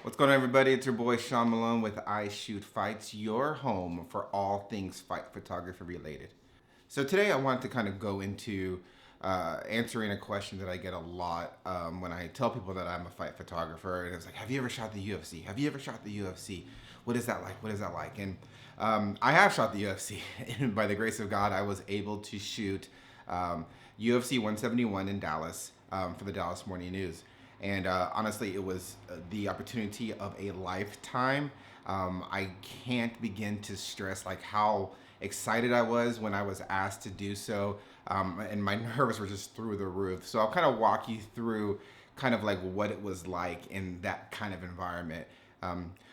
What's going on, everybody? It's your boy Sean Malone with I Shoot Fights, your home for all things fight photography related. So today I want to kind of go into answering a question that I get a lot when I tell people that I'm a fight photographer. And it's like, have you ever shot the UFC? Have you ever shot the UFC? What is that like? What is that like? And I have shot the UFC. And by the grace of God, I was able to shoot UFC 171 in Dallas for the Dallas Morning News. And honestly, it was the opportunity of a lifetime. I can't begin to stress like how excited I was when I was asked to do so, and my nerves were just through the roof. So I'll kind of walk you through kind of like what it was like in that kind of environment.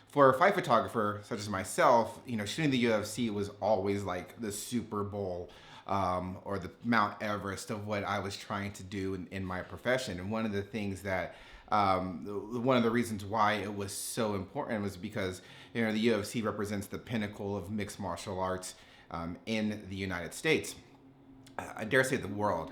For a fight photographer such as myself, shooting the UFC was always like the Super Bowl or the Mount Everest of what I was trying to do in my profession. And one of the things that, one of the reasons why it was so important was because the UFC represents the pinnacle of mixed martial arts in the United States. I dare say the world,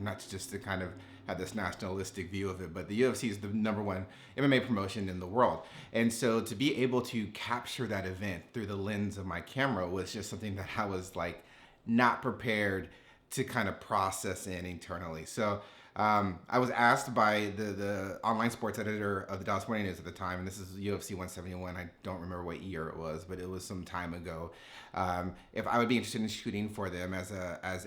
not just to kind of have this nationalistic view of it, but the UFC is the number one MMA promotion in the world. And so to be able to capture that event through the lens of my camera was just something that I was like not prepared to kind of process in internally. So I was asked by the online sports editor of the Dallas Morning News at the time, and this is UFC 171. I don't remember what year it was, but it was some time ago. If I would be interested in shooting for them as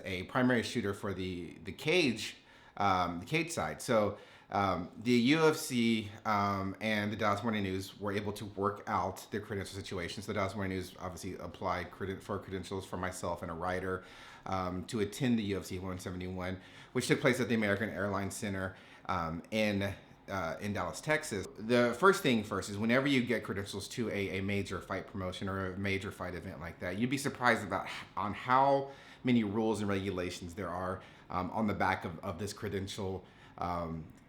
a primary shooter for the cage side. So the UFC and the Dallas Morning News were able to work out their credential situations. So the Dallas Morning News obviously applied for credentials for myself and a writer to attend the UFC 171, which took place at the American Airlines Center in Dallas, Texas. The first thing first is whenever you get credentials to a major fight promotion or a major fight event like that, you'd be surprised on how many rules and regulations there are on the back of this credential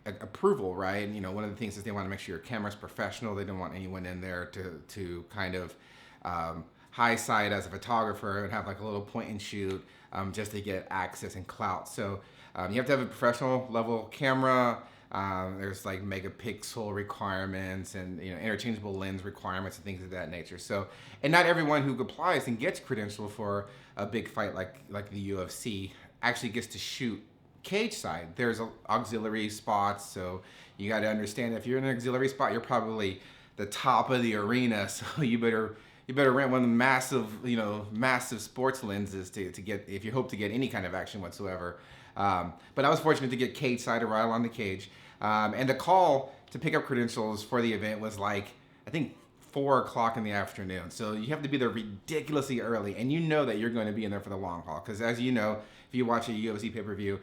approval, right? And one of the things is they want to make sure your camera's professional. They don't want anyone in there to kind of high side as a photographer and have like a little point and shoot just to get access and clout. So you have to have a professional level camera. There's like megapixel requirements and interchangeable lens requirements and things of that nature. So, and not everyone who applies and gets credentialed for a big fight like the UFC actually gets to shoot cage side. There's auxiliary spots, so you got to understand if you're in an auxiliary spot, you're probably the top of the arena. So you better rent one of the massive sports lenses to get, if you hope to get any kind of action whatsoever. But I was fortunate to get cage side right along the cage. And the call to pick up credentials for the event was like, I think 4 o'clock in the afternoon. So you have to be there ridiculously early. And you know that you're going to be in there for the long haul. Because as you know, if you watch a UFC pay-per-view,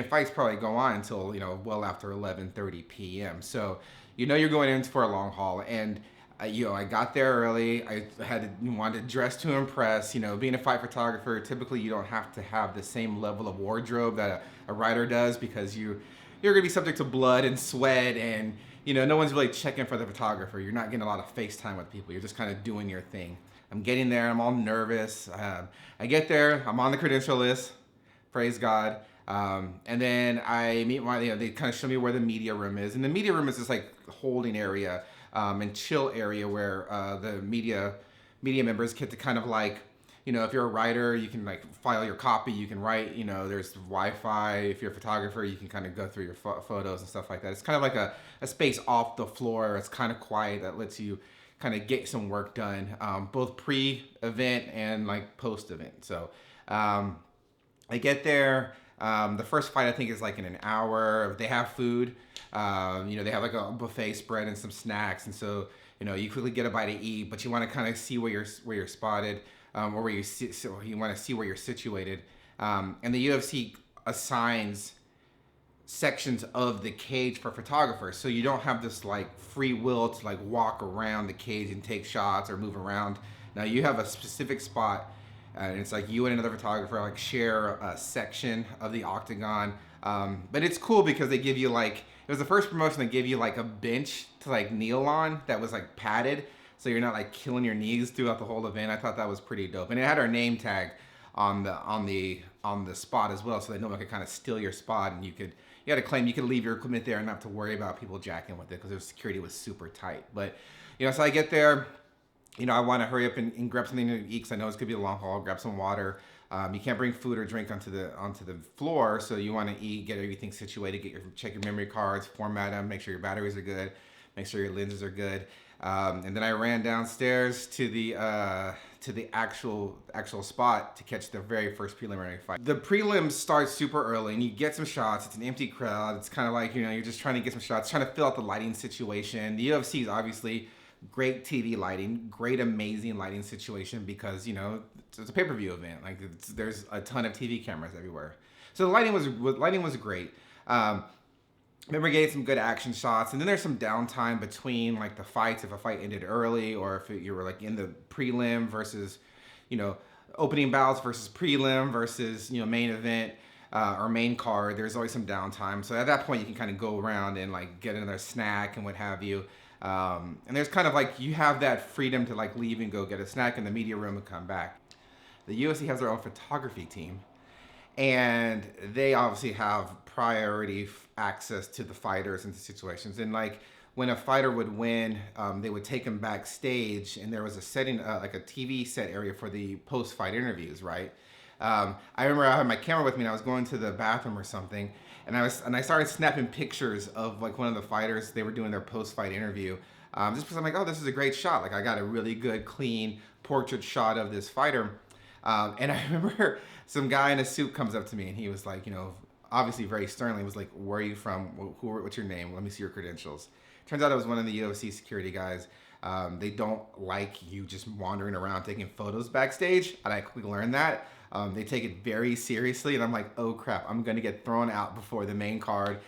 fights probably go on until, well after 11:30 p.m. So you're going in for a long haul. And I got there early. I wanted to dress to impress. Being a fight photographer, typically you don't have to have the same level of wardrobe that a writer does because you're going to be subject to blood and sweat, and no one's really checking for the photographer. You're not getting a lot of face time with people. You're just kind of doing your thing. I'm getting there. I'm all nervous. I get there. I'm on the credential list. Praise God. And then I meet they kind of show me where the media room is, and the media room is this like holding area. And chill area where the media members get to kind of like, if you're a writer, you can like file your copy, you can write, there's Wi-Fi. If you're a photographer, you can kind of go through your photos and stuff like that. It's kind of like a space off the floor. It's kind of quiet that lets you kind of get some work done, both pre-event and like post-event. So I get there. The first fight I think is like in an hour. They have food. They have like a buffet spread and some snacks, and so you quickly get a bite to eat, but you want to kind of see where you're spotted, or where you want to see where you're situated. And the UFC assigns sections of the cage for photographers, so you don't have this like free will to like walk around the cage and take shots or move around. Now you have a specific spot. And it's like you and another photographer like share a section of the octagon. But it's cool because they give you like, it was the first promotion that gave you like a bench to like kneel on that was like padded. So you're not like killing your knees throughout the whole event. I thought that was pretty dope. And it had our name tag on the spot as well, so that no one could kind of steal your spot, and you had to claim you could leave your equipment there and not have to worry about people jacking with it because their security was super tight. But so I get there. I want to hurry up and grab something to eat because I know it's gonna be a long haul. Grab some water. You can't bring food or drink onto the floor, so you want to eat, get everything situated, check your memory cards, format them, make sure your batteries are good, make sure your lenses are good. And then I ran downstairs to the actual spot to catch the very first preliminary fight. The prelims start super early, and you get some shots. It's an empty crowd. It's kind of like you're just trying to get some shots, trying to fill out the lighting situation. The UFC is obviously great TV lighting, great amazing lighting situation because it's a pay-per-view event. Like there's a ton of TV cameras everywhere, so the lighting was great. Remember getting some good action shots, and then there's some downtime between like the fights if a fight ended early or if you were like in the prelim versus opening bouts versus prelim versus main event or main card. There's always some downtime, so at that point you can kind of go around and like get another snack and what have you. And there's kind of like you have that freedom to like leave and go get a snack in the media room and come back. The UFC has their own photography team, and they obviously have priority access to the fighters and the situations. And like when a fighter would win, they would take him backstage, and there was a setting, like a TV set area for the post-fight interviews, right? I remember I had my camera with me, and I was going to the bathroom or something, and I started snapping pictures of like one of the fighters. They were doing their post-fight interview, just because I'm like, oh, this is a great shot. Like I got a really good, clean portrait shot of this fighter. And I remember some guy in a suit comes up to me, and he was like, obviously very sternly, was like, where are you from? What's your name? Let me see your credentials. Turns out it was one of the UFC security guys. They don't like you just wandering around taking photos backstage. And I quickly learned that. They take it very seriously, and I'm like, oh crap, I'm gonna get thrown out before the main card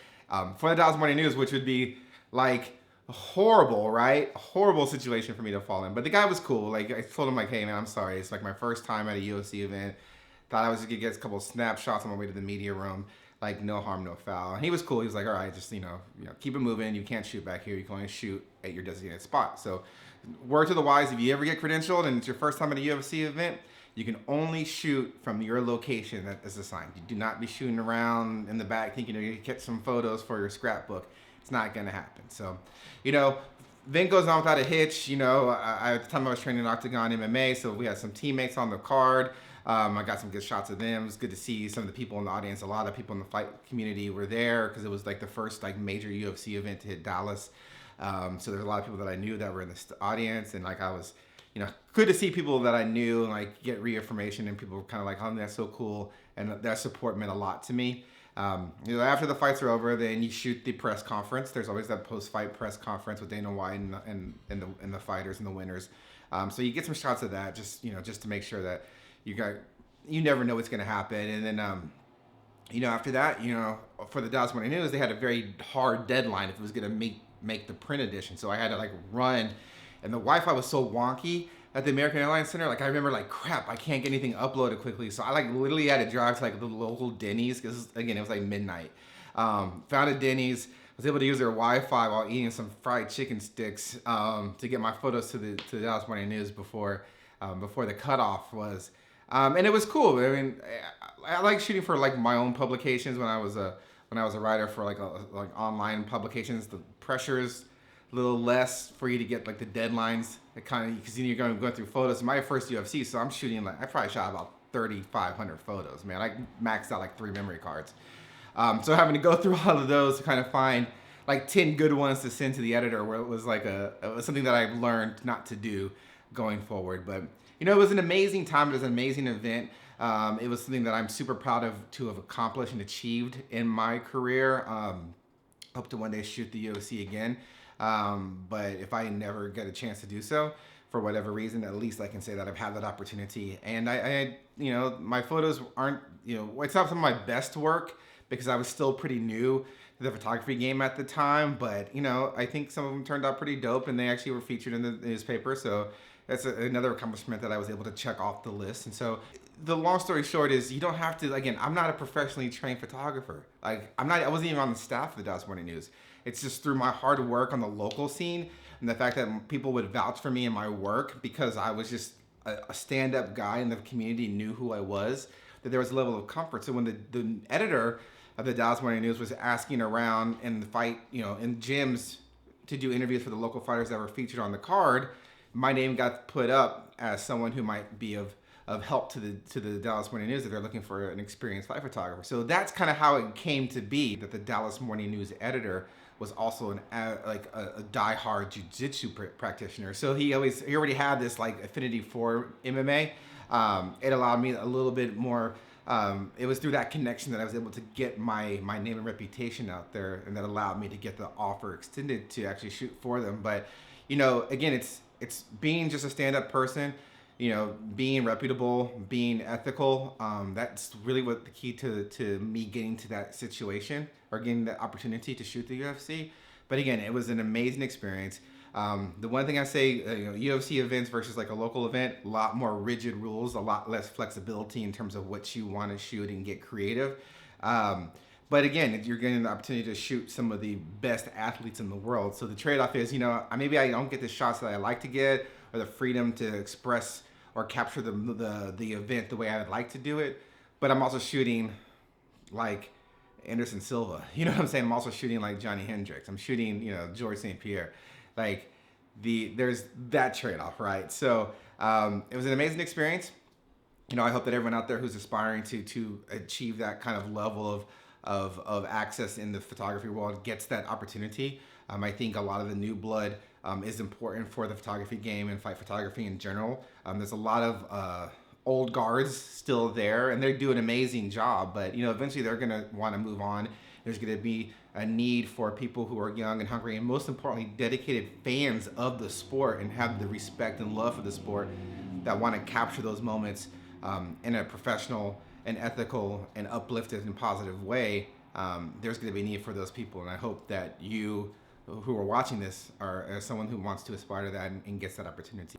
for the Dallas Morning News, which would be like horrible, right? A horrible situation for me to fall in. But the guy was cool. Like I told him like, hey man, I'm sorry. It's like my first time at a UFC event. Thought I was gonna get a couple of snapshots on my way to the media room. Like no harm, no foul. And he was cool. He was like, all right, just keep it moving. You can't shoot back here. You can only shoot at your designated spot. So word to the wise, if you ever get credentialed and it's your first time at a UFC event, you can only shoot from your location that is assigned. You do not be shooting around in the back thinking you get some photos for your scrapbook. It's not gonna happen. So, event goes on without a hitch. At the time I was training Octagon MMA, so we had some teammates on the card. I got some good shots of them. It was good to see some of the people in the audience. A lot of people in the fight community were there because it was like the first like major UFC event to hit Dallas. So there's a lot of people that I knew that were in the audience, and like I was, good to see people that I knew and like get reaffirmation, and people were kind of like, oh, that's so cool, and that support meant a lot to me. After the fights are over, then you shoot the press conference. There's always that post-fight press conference with Dana White and the fighters and the winners. So you get some shots of that, just to make sure that you never know what's going to happen. And then, after that, for the Dallas Morning News, they had a very hard deadline if it was going to make the print edition. So I had to like run, and the Wi-Fi was so wonky at the American Airlines Center. Like I remember like, crap, I can't get anything uploaded quickly. So I like literally had to drive to like the local Denny's because again, it was like midnight. Found a Denny's, was able to use their Wi-Fi while eating some fried chicken sticks to get my photos to the Dallas Morning News before the cutoff was. And it was cool. I mean, I like shooting for like my own publications when I was a writer for like online publications. The pressure's a little less for you to get like the deadlines. It kind of, because you're going through photos. My first UFC, so I'm shooting I probably shot about 3,500 photos. Man, I maxed out like 3 memory cards. So having to go through all of those to kind of find like 10 good ones to send to the editor, where it was like it was something that I learned not to do going forward. But it was an amazing time. It was an amazing event. It was something that I'm super proud to have accomplished and achieved in my career. Hope to one day shoot the UFC again. But if I never get a chance to do so, for whatever reason, at least I can say that I've had that opportunity. And I my photos aren't, it's not some of my best work because I was still pretty new to the photography game at the time. But, I think some of them turned out pretty dope, and they actually were featured in the newspaper. So that's another accomplishment that I was able to check off the list. And so the long story short is, you don't have to, again, I'm not a professionally trained photographer. Like I wasn't even on the staff of the Dallas Morning News. It's just through my hard work on the local scene and the fact that people would vouch for me and my work because I was just a stand-up guy in the community knew who I was, that there was a level of comfort. So when the editor of the Dallas Morning News was asking around in the fight, in gyms to do interviews for the local fighters that were featured on the card, my name got put up as someone who might be of help to the Dallas Morning News if they're looking for an experienced fight photographer. So that's kind of how it came to be, that the Dallas Morning News editor was also a diehard jiu-jitsu practitioner. So he already had this affinity for MMA. It allowed me a little bit more. It was through that connection that I was able to get my name and reputation out there, and that allowed me to get the offer extended to actually shoot for them. But again, it's being just a stand-up person, being reputable, being ethical. That's really what the key to me getting to that situation, or getting the opportunity to shoot the UFC. But again, it was an amazing experience. The one thing I say, UFC events versus a local event, a lot more rigid rules, a lot less flexibility in terms of what you want to shoot and get creative. But again, you're getting the opportunity to shoot some of the best athletes in the world. So the trade-off is, maybe I don't get the shots that I like to get, or the freedom to express or capture the event the way I would like to do it. But I'm also shooting like Anderson Silva. You know what I'm saying? I'm also shooting like Johnny Hendricks. I'm shooting, George St. Pierre. There's that trade-off, right? So it was an amazing experience. I hope that everyone out there who's aspiring to achieve that kind of level of access in the photography world gets that opportunity. I think a lot of the new blood is important for the photography game and fight photography in general. There's a lot of old guards still there, and they do an amazing job, but eventually they're going to want to move on. There's going to be a need for people who are young and hungry, and most importantly, dedicated fans of the sport and have the respect and love for the sport, that want to capture those moments in a professional and ethical and uplifted and positive way. There's going to be a need for those people, and I hope that you who are watching this are someone who wants to aspire to that and gets that opportunity.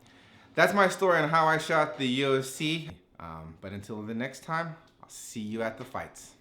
That's my story on how I shot the UFC. But until the next time, I'll see you at the fights.